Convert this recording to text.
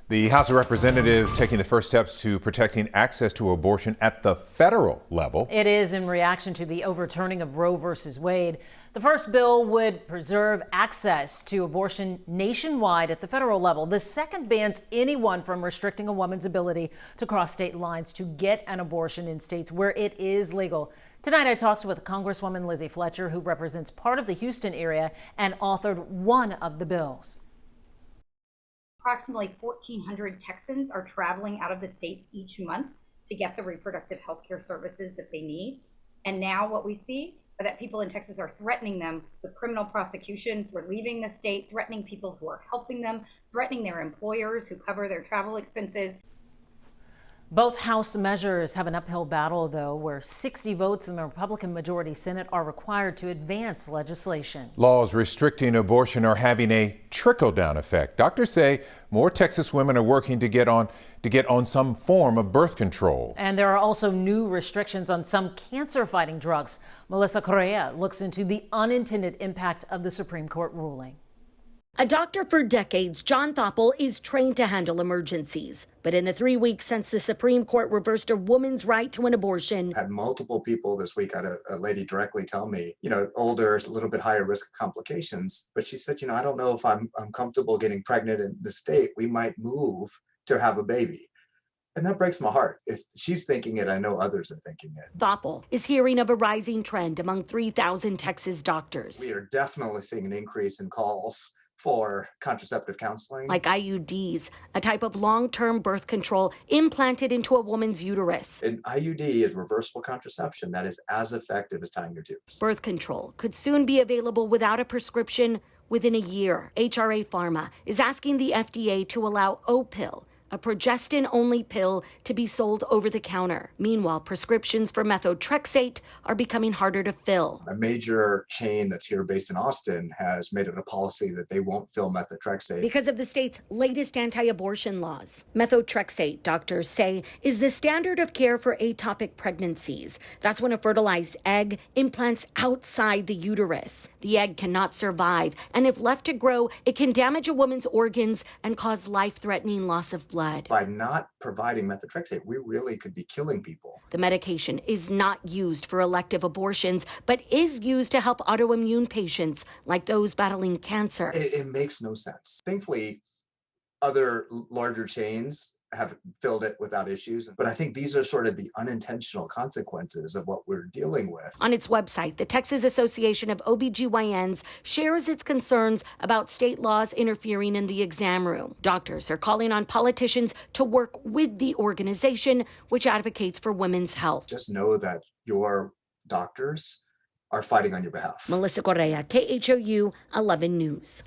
The House of Representatives taking the first steps to protecting access to abortion at the federal level. It is in reaction to the overturning of Roe v Wade. The first bill would preserve access to abortion nationwide at the federal level. The second bans anyone from restricting a woman's ability to cross state lines to get an abortion in states where it is legal. Tonight, I talked with Congresswoman Lizzie Fletcher, who represents part of the Houston area and authored one of the bills. Approximately 1,400 Texans are traveling out of the state each month to get the reproductive health care services that they need. And now what we see are that people in Texas are threatening them with criminal prosecution for leaving the state, threatening people who are helping them, threatening their employers who cover their travel expenses. Both House measures have an uphill battle, though, where 60 votes in the Republican majority Senate are required to advance legislation. Laws restricting abortion are having a trickle-down effect. Doctors say more Texas women are working to get on some form of birth control. And there are also new restrictions on some cancer-fighting drugs. Melissa Correa looks into the unintended impact of the Supreme Court ruling. A doctor for decades, John Thoppel is trained to handle emergencies. But in the 3 weeks since the Supreme Court reversed a woman's right to an abortion, had multiple people this week. I had a lady directly tell me, older, a little bit higher risk of complications. But she said, I don't know if I'm comfortable getting pregnant in the state. We might move to have a baby. And that breaks my heart. If she's thinking it, I know others are thinking it. Thoppel is hearing of a rising trend among 3,000 Texas doctors. We are definitely seeing an increase in calls for contraceptive counseling. Like IUDs, a type of long-term birth control implanted into a woman's uterus. An IUD is reversible contraception that is as effective as tying your tubes. Birth control could soon be available without a prescription within a year. HRA Pharma is asking the FDA to allow Opill, a progestin-only pill, to be sold over the counter. Meanwhile, prescriptions for methotrexate are becoming harder to fill. A major chain that's here based in Austin has made it a policy that they won't fill methotrexate because of the state's latest anti-abortion laws. Methotrexate, doctors say, is the standard of care for ectopic pregnancies. That's when a fertilized egg implants outside the uterus. The egg cannot survive, and if left to grow, it can damage a woman's organs and cause life-threatening loss of blood. By not providing methotrexate, we really could be killing people. The medication is not used for elective abortions, but is used to help autoimmune patients like those battling cancer. It makes no sense. Thankfully, other larger chains have filled it without issues. But I think these are sort of the unintentional consequences of what we're dealing with. On its website, the Texas Association of OBGYNs shares its concerns about state laws interfering in the exam room. Doctors are calling on politicians to work with the organization, which advocates for women's health. Just know that your doctors are fighting on your behalf. Melissa Correa, KHOU 11 News.